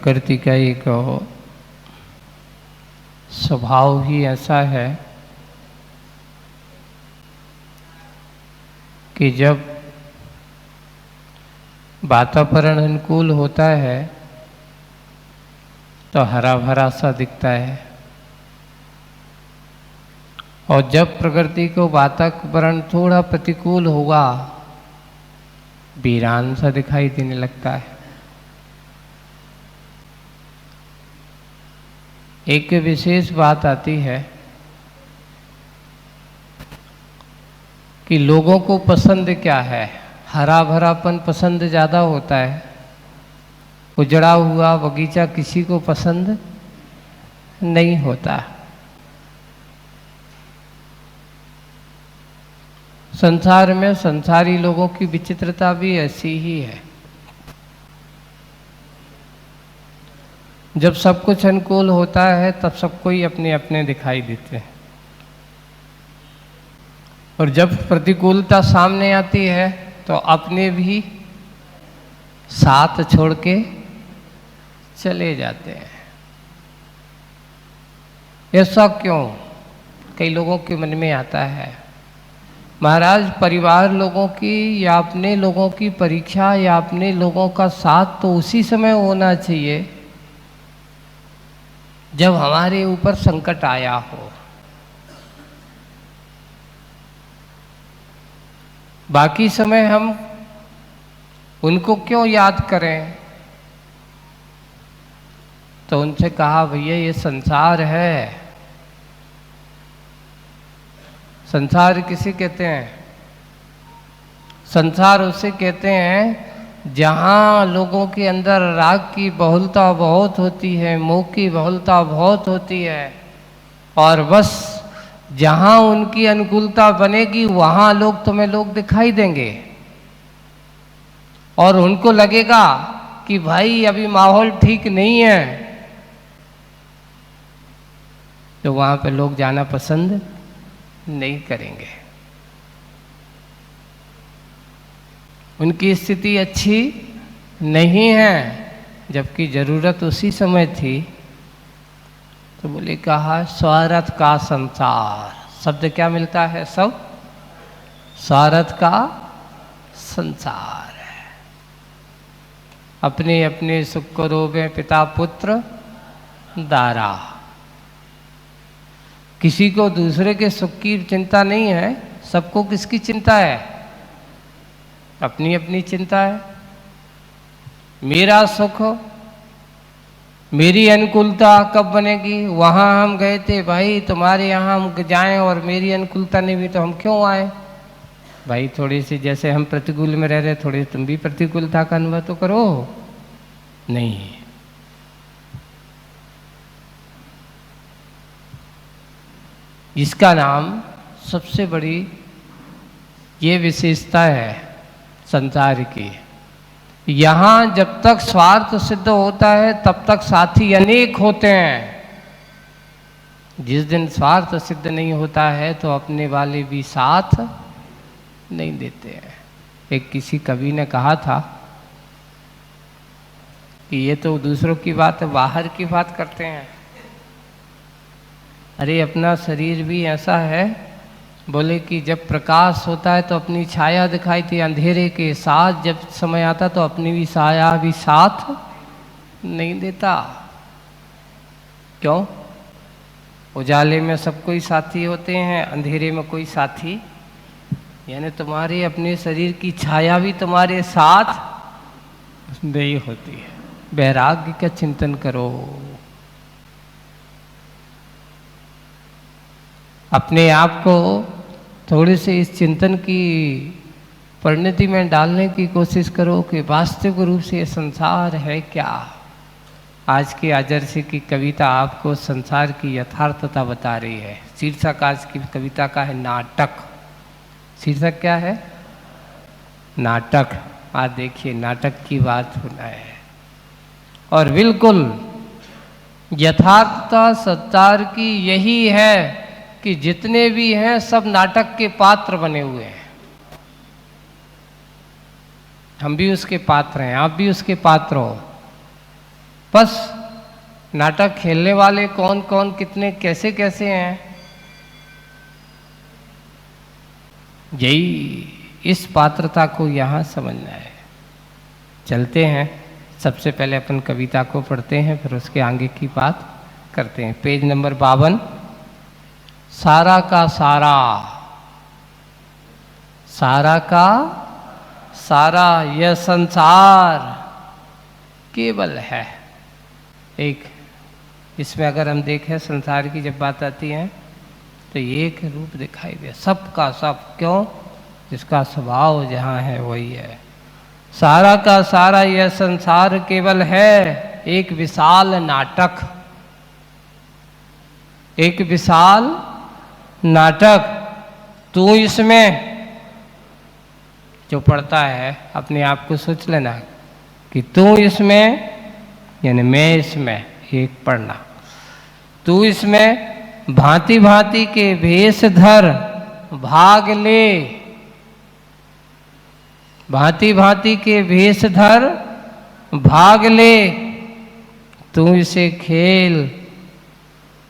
प्रकृति का एक स्वभाव ही ऐसा है कि जब वातावरण अनुकूल होता है तो हरा भरा सा दिखता है, और जब प्रकृति को वातावरण थोड़ा प्रतिकूल होगा वीरान सा दिखाई देने लगता है। एक विशेष बात आती है कि लोगों को पसंद क्या है, हरा भरापन पसंद ज़्यादा होता है, उजड़ा हुआ बगीचा किसी को पसंद नहीं होता। संसार में संसारी लोगों की विचित्रता भी ऐसी ही है। जब सब कुछ अनुकूल होता है तब सबको ही अपने अपने दिखाई देते हैं, और जब प्रतिकूलता सामने आती है तो अपने भी साथ छोड़ के चले जाते हैं। ऐसा क्यों, कई लोगों के मन में आता है। महाराज, परिवार लोगों की या अपने लोगों की परीक्षा या अपने लोगों का साथ तो उसी समय होना चाहिए जब हमारे ऊपर संकट आया हो। बाकी समय हम उनको क्यों याद करें? तो उनसे कहा, भैया ये संसार है। संसार किसे कहते हैं? संसार उसे कहते हैं जहाँ लोगों के अंदर राग की बहुलता बहुत होती है, मोह की बहुलता बहुत होती है, और बस जहाँ उनकी अनुकूलता बनेगी वहाँ तुम्हें लोग दिखाई देंगे, और उनको लगेगा कि भाई अभी माहौल ठीक नहीं है, तो वहाँ पे लोग जाना पसंद नहीं करेंगे। उनकी स्थिति अच्छी नहीं है, जबकि ज़रूरत उसी समय थी। तो बोले कहा, स्वार्थ का संसार। शब्द क्या मिलता है? सब स्वार्थ का संसार है। अपने अपने सुख को रोवे पिता पुत्र दारा। किसी को दूसरे के सुख की चिंता नहीं है, सबको किसकी चिंता है? अपनी अपनी चिंता है। मेरा सुख, मेरी अनुकूलता कब बनेगी? वहाँ हम गए थे भाई, तुम्हारे यहाँ हम जाएं और मेरी अनुकूलता नहीं हुई तो हम क्यों आए? भाई थोड़ी सी, जैसे हम प्रतिकूल में रह रहे, थोड़ी तुम भी प्रतिकूलता का अनुभव तो करो। नहीं, इसका नाम सबसे बड़ी ये विशेषता है संसार की। यहाँ जब तक स्वार्थ सिद्ध होता है तब तक साथी अनेक होते हैं। जिस दिन स्वार्थ सिद्ध नहीं होता है तो अपने वाले भी साथ नहीं देते हैं। एक किसी कवि ने कहा था कि ये तो दूसरों की बात है, बाहर की बात करते हैं। अरे अपना शरीर भी ऐसा है, बोले कि जब प्रकाश होता है तो अपनी छाया दिखाई थी, अंधेरे के साथ जब समय आता तो अपनी भी छाया भी साथ नहीं देता। क्यों? उजाले में सब कोई साथी होते हैं, अंधेरे में कोई साथी, यानी तुम्हारे अपने शरीर की छाया भी तुम्हारे साथ नहीं होती है। वैराग्य का चिंतन करो, अपने आप को थोड़े से इस चिंतन की परिणति में डालने की कोशिश करो कि वास्तविक रूप से ये संसार है क्या। आज की आदर्श की कविता आपको संसार की यथार्थता बता रही है। शीर्षक आज की कविता का है नाटक। शीर्षक क्या है? नाटक। आज देखिए, नाटक की बात होना है, और बिल्कुल यथार्थता संसार की यही है कि जितने भी हैं सब नाटक के पात्र बने हुए हैं। हम भी उसके पात्र हैं, आप भी उसके पात्र हो। बस नाटक खेलने वाले कौन कौन कितने कैसे कैसे हैं, यही इस पात्रता को यहाँ समझना है। चलते हैं, सबसे पहले अपन कविता को पढ़ते हैं, फिर उसके आगे की बात करते हैं। Page number 52। सारा का सारा, सारा का सारा यह संसार केवल है एक। इसमें अगर हम देखें संसार की जब बात आती है तो एक रूप दिखाई दे, सब का सब। क्यों? जिसका स्वभाव जहाँ है वही है। सारा का सारा यह संसार केवल है एक विशाल नाटक, एक विशाल नाटक। तू इसमें, जो पढ़ता है अपने आप को सोच लेना कि तू इसमें यानी मैं इसमें, एक पढ़ना। तू इसमें भांति भांति के भेष धर भाग ले, भांति भांति के भेष धर भाग ले। तू इसे खेल,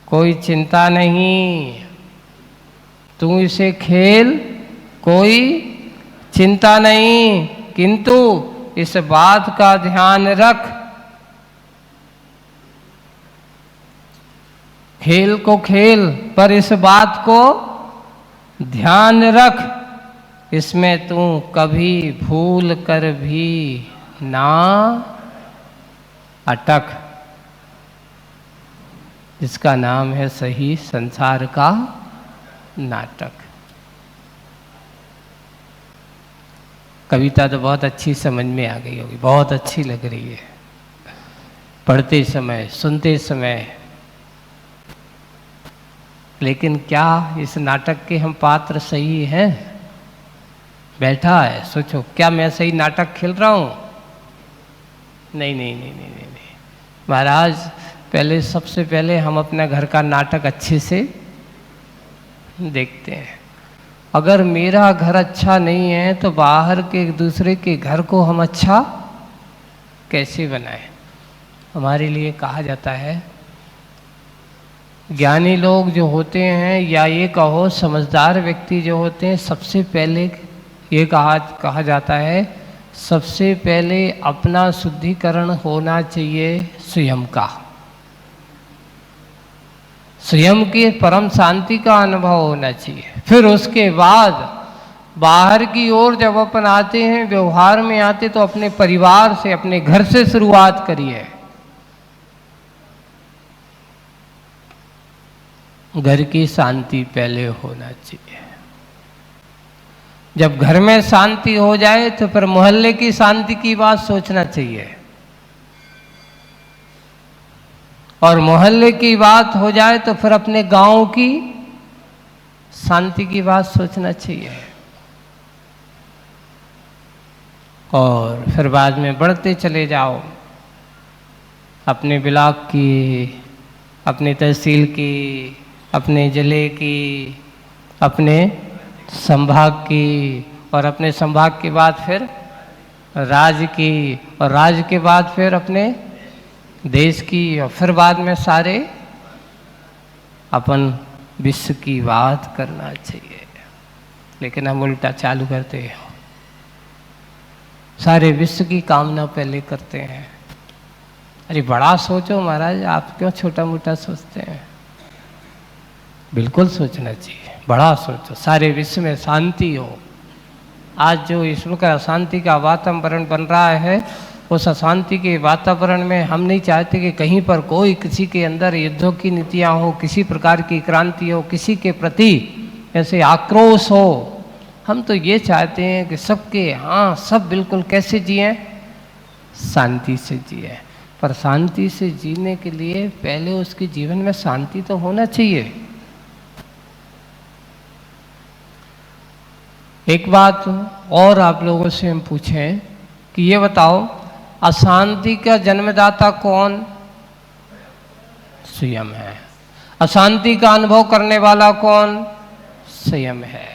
कोई चिंता नहीं। तू इसे खेल, कोई चिंता नहीं, किंतु इस बात का ध्यान रख, खेल को खेल पर इस बात को ध्यान रख, इसमें तू कभी भूल कर भी ना अटक। जिसका नाम है सही संसार का नाटक। कविता तो बहुत अच्छी समझ में आ गई होगी, बहुत अच्छी लग रही है पढ़ते समय, सुनते समय। लेकिन क्या इस नाटक के हम पात्र सही हैं? बैठा है, सोचो, क्या मैं सही नाटक खेल रहा हूं? नहीं नहीं नहीं नहीं नहीं, नहीं। महाराज, पहले सबसे पहले हम अपना घर का नाटक अच्छे से देखते हैं। अगर मेरा घर अच्छा नहीं है तो बाहर के एक दूसरे के घर को हम अच्छा कैसे बनाएं? हमारे लिए कहा जाता है, ज्ञानी लोग जो होते हैं या ये कहो समझदार व्यक्ति जो होते हैं, सबसे पहले ये कहा जाता है, सबसे पहले अपना शुद्धिकरण होना चाहिए स्वयं का। स्वयं की परम शांति का अनुभव होना चाहिए। फिर उसके बाद बाहर की ओर जब अपन आते हैं, व्यवहार में आते, तो अपने परिवार से, अपने घर से शुरुआत करिए। घर की शांति पहले होना चाहिए। जब घर में शांति हो जाए तो फिर मोहल्ले की शांति की बात सोचना चाहिए, और मोहल्ले की बात हो जाए तो फिर अपने गांव की शांति की बात सोचना चाहिए। और फिर बाद में बढ़ते चले जाओ, अपने ब्लॉक की, अपने तहसील की, अपने जिले की, अपने संभाग की, और अपने संभाग के बाद फिर राज्य की, और राज्य के बाद फिर अपने देश की, और फिर बाद में सारे अपन विश्व की बात करना चाहिए। लेकिन हम उल्टा चालू करते हैं, सारे विश्व की कामना पहले करते हैं। अरे बड़ा सोचो महाराज, आप क्यों छोटा मोटा सोचते हैं? बिल्कुल सोचना चाहिए, बड़ा सोचो, सारे विश्व में शांति हो। आज जो ईश्वर का अशांति का वातावरण बन रहा है, उस अशांति के वातावरण में हम नहीं चाहते कि कहीं पर कोई किसी के अंदर युद्धों की नीतियाँ हो, किसी प्रकार की क्रांति हो, किसी के प्रति ऐसे आक्रोश हो। हम तो ये चाहते हैं कि सबके हाँ सब बिल्कुल कैसे जिए, शांति से जिए। पर शांति से जीने के लिए पहले उसके जीवन में शांति तो होना चाहिए। एक बात और आप लोगों से हम पूछें कि ये बताओ, अशांति का जन्मदाता कौन? स्वयं है। अशांति का अनुभव करने वाला कौन? स्वयं है।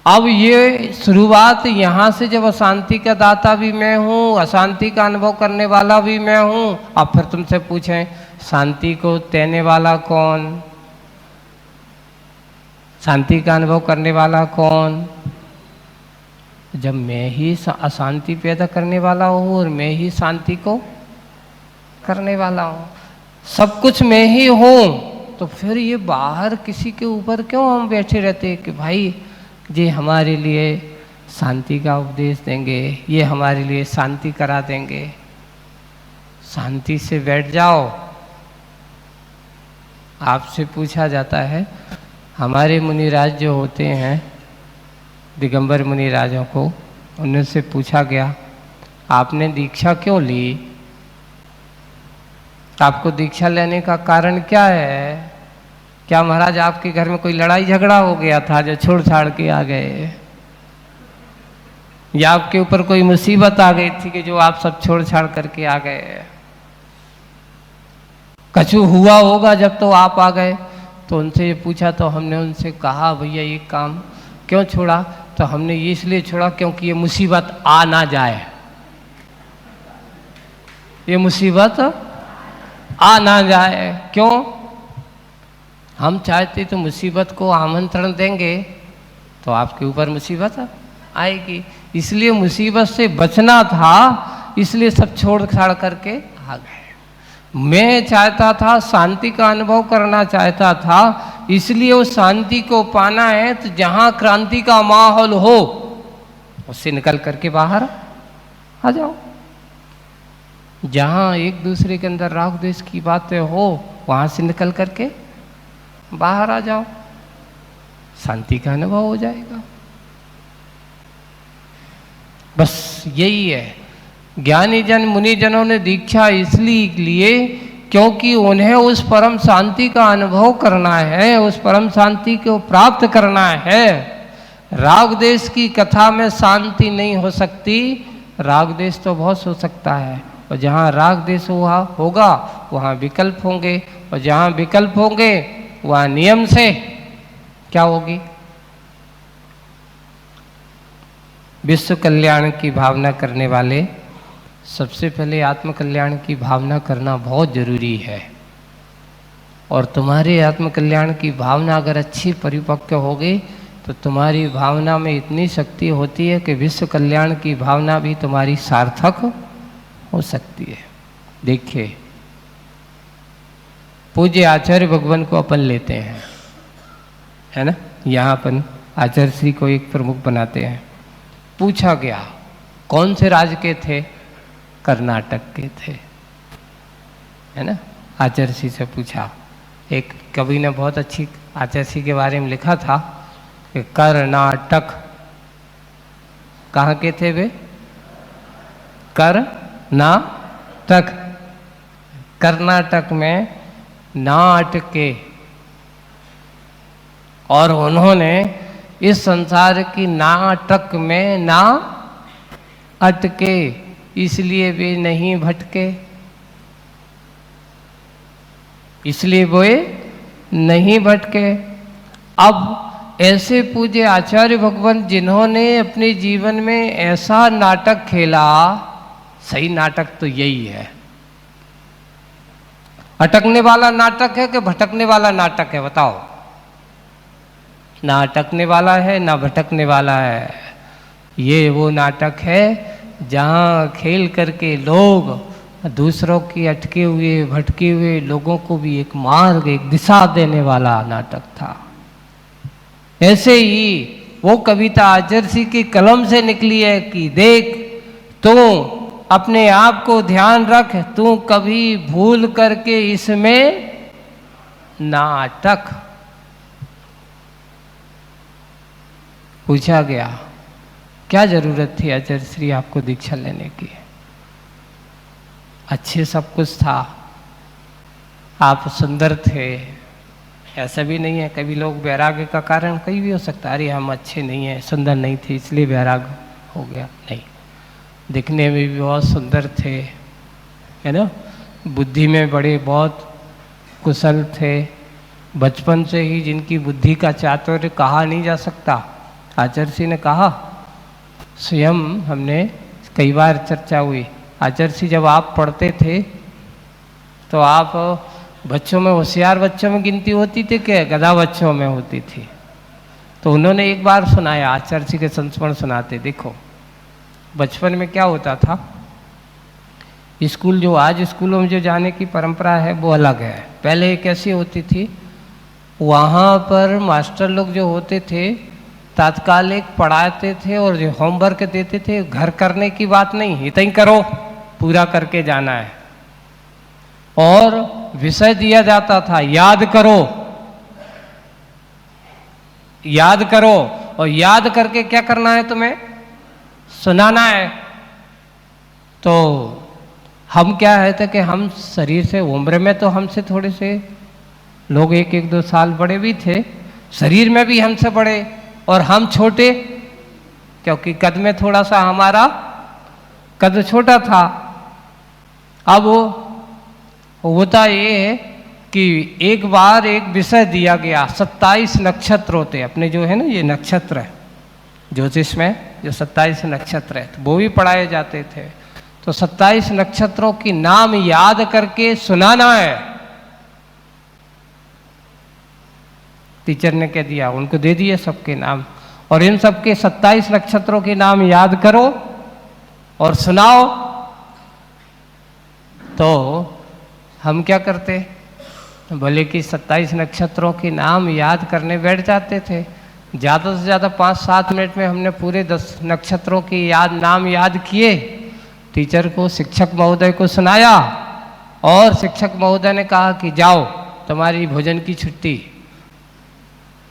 अब ये शुरुआत यहाँ से, जब अशांति का दाता भी मैं हूँ, अशांति का अनुभव करने वाला भी मैं हूँ, अब फिर तुमसे पूछें शांति को देने वाला कौन, शांति का अनुभव करने वाला कौन? जब मैं ही अशांति पैदा करने वाला हूँ और मैं ही शांति को करने वाला हूँ, सब कुछ मैं ही हूँ, तो फिर ये बाहर किसी के ऊपर क्यों हम बैठे रहते हैं कि भाई ये हमारे लिए शांति का उपदेश देंगे, ये हमारे लिए शांति करा देंगे। शांति से बैठ जाओ। आपसे पूछा जाता है, हमारे मुनिराज जो होते हैं, दिगंबर मुनिराजों को, उनसे पूछा गया आपने दीक्षा क्यों ली, आपको दीक्षा लेने का कारण क्या है? क्या महाराज आपके घर में कोई लड़ाई झगड़ा हो गया था जो छोड़ छाड़ के आ गए, या आपके ऊपर कोई मुसीबत आ गई थी कि जो आप सब छोड़ छाड़ करके आ गए? कछु हुआ होगा जब तो आप आ गए। तो उनसे ये पूछा तो हमने उनसे कहा भैया ये काम क्यों छोड़ा? तो हमने ये इसलिए छोड़ा क्योंकि ये मुसीबत आ ना जाए, ये मुसीबत आ ना जाए। क्यों? हम चाहते तो मुसीबत को आमंत्रण देंगे तो आपके ऊपर मुसीबत आएगी, इसलिए मुसीबत से बचना था, इसलिए सब छोड़ छाड़ करके आ गए। मैं चाहता था, शांति का अनुभव करना चाहता था, इसलिए उस शांति को पाना है तो जहाँ क्रांति का माहौल हो उससे निकल करके बाहर आ जाओ। जहाँ एक दूसरे के अंदर राग द्वेष की बातें हो वहाँ से निकल करके बाहर आ जाओ, शांति का अनुभव हो जाएगा। बस यही है। ज्ञानी जन मुनि जनों ने दीक्षा इसलिए लिए क्योंकि उन्हें उस परम शांति का अनुभव करना है, उस परम शांति को प्राप्त करना है। राग देश की कथा में शांति नहीं हो सकती, राग देश तो बहुत हो सकता है, और जहाँ राग देश होगा वहाँ विकल्प होंगे, और जहाँ विकल्प होंगे वहाँ नियम से क्या होगी? विश्व कल्याण की भावना करने वाले सबसे पहले आत्म कल्याण की भावना करना बहुत जरूरी है। और तुम्हारे आत्म कल्याण की भावना अगर अच्छी परिपक्व होगी तो तुम्हारी भावना में इतनी शक्ति होती है कि विश्व कल्याण की भावना भी तुम्हारी सार्थक हो सकती है। देखिए, पूज्य आचार्य भगवान को अपन लेते हैं, है ना, यहाँ अपन आचार्य श्री को एक प्रमुख बनाते हैं। पूछा गया कौन से राज्य के थे? कर्नाटक के थे, है ना। आचार्य श्री से पूछा, एक कवि ने बहुत अच्छी आचार्य श्री के बारे में लिखा था कि कर्नाटक कहाँ के थे वे? कर्नाटक, कर्नाटक में नाट के, और उन्होंने इस संसार की नाटक में ना अटके, इसलिए वे नहीं भटके, इसलिए वे नहीं भटके। अब ऐसे पूज्य आचार्य भगवान जिन्होंने अपने जीवन में ऐसा नाटक खेला, सही नाटक तो यही है। अटकने वाला नाटक है कि भटकने वाला नाटक है? बताओ। ना अटकने वाला है ना भटकने वाला है। ये वो नाटक है जहाँ खेल करके लोग दूसरों की अटके हुए भटके हुए लोगों को भी एक मार्ग, एक दिशा देने वाला नाटक था। ऐसे ही वो कविता आचार्य श्री की कलम से निकली है कि देख तू अपने आप को ध्यान रख, तू कभी भूल करके इसमें ना अटक। पूछा गया क्या जरूरत थी आचार्य श्री आपको दीक्षा लेने की? अच्छे सब कुछ था, आप सुंदर थे, ऐसा भी नहीं है। कभी लोग वैराग्य का कारण कहीं भी हो सकता है, अरे हम अच्छे नहीं हैं, सुंदर नहीं थे इसलिए वैराग्य हो गया। नहीं, दिखने में भी बहुत सुंदर थे, है ना, बुद्धि में बड़े बहुत कुशल थे। बचपन से ही जिनकी बुद्धि का चातुर्य कहा नहीं जा सकता, आचार्य ने कहा, स्वयं हमने कई बार चर्चा हुई, आचार्य जब आप पढ़ते थे तो आप बच्चों में, होशियार बच्चों में गिनती होती थी कि गधा बच्चों में होती थी? तो उन्होंने एक बार सुनाया, आचार्य के संस्मरण सुनाते, देखो बचपन में क्या होता था, स्कूल जो आज स्कूलों में जो जाने की परंपरा है वो अलग है। पहले एक ऐसी होती थी, वहाँ पर मास्टर लोग जो होते थे तात्कालिक पढ़ाते थे और जो होमवर्क देते थे, घर करने की बात नहीं, इतना ही करो, पूरा करके जाना है। और विषय दिया जाता था, याद करो, याद करो, और याद करके क्या करना है तुम्हें, सुनाना है। तो हम क्या है थे कि हम शरीर से, उम्र में तो हमसे थोड़े से लोग 1-2 साल बड़े भी थे, शरीर में भी हमसे बड़े, और हम छोटे, क्योंकि कद में थोड़ा सा हमारा कद छोटा था। अब होता ये है कि एक बार एक विषय दिया गया, 27 नक्षत्र होते अपने, जो है ना ये नक्षत्र है ज्योतिष में, जो 27 नक्षत्र है, तो वो भी पढ़ाए जाते थे। तो 27 नक्षत्रों की नाम याद करके सुनाना है। टीचर ने कह दिया, उनको दे दिए सबके नाम, और इन सबके 27 नक्षत्रों के नाम याद करो और सुनाओ। तो हम क्या करते, भले कि 27 नक्षत्रों के नाम याद करने बैठ जाते थे। ज़्यादा से ज़्यादा 5-7 मिनट में हमने पूरे 10 नक्षत्रों के नाम याद किए, टीचर को, शिक्षक महोदय को सुनाया, और शिक्षक महोदय ने कहा कि जाओ तुम्हारी भोजन की छुट्टी,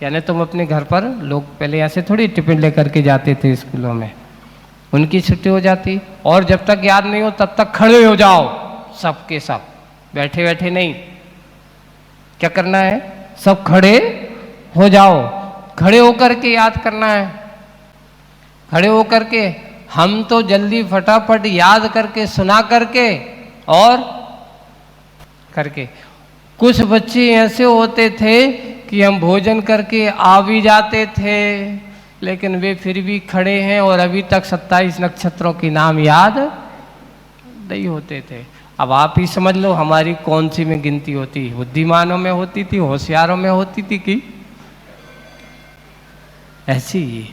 यानी तुम अपने घर पर, लोग पहले ऐसे थोड़ी टिफिन लेकर के जाते थे स्कूलों में, उनकी छुट्टी हो जाती, और जब तक याद नहीं हो तब तक खड़े हो जाओ, सबके सब, बैठे बैठे नहीं। क्या करना है, सब खड़े हो जाओ, खड़े होकर के याद करना है, खड़े होकर के। हम तो जल्दी फटाफट याद करके, सुना करके और करके। कुछ बच्चे ऐसे होते थे कि हम भोजन करके आ भी जाते थे, लेकिन वे फिर भी खड़े हैं और अभी तक 27 नक्षत्रों के नाम याद नहीं होते थे। अब आप ही समझ लो हमारी कौन सी में गिनती होती, बुद्धिमानों में होती थी, होशियारों में होती थी कि ऐसी ही।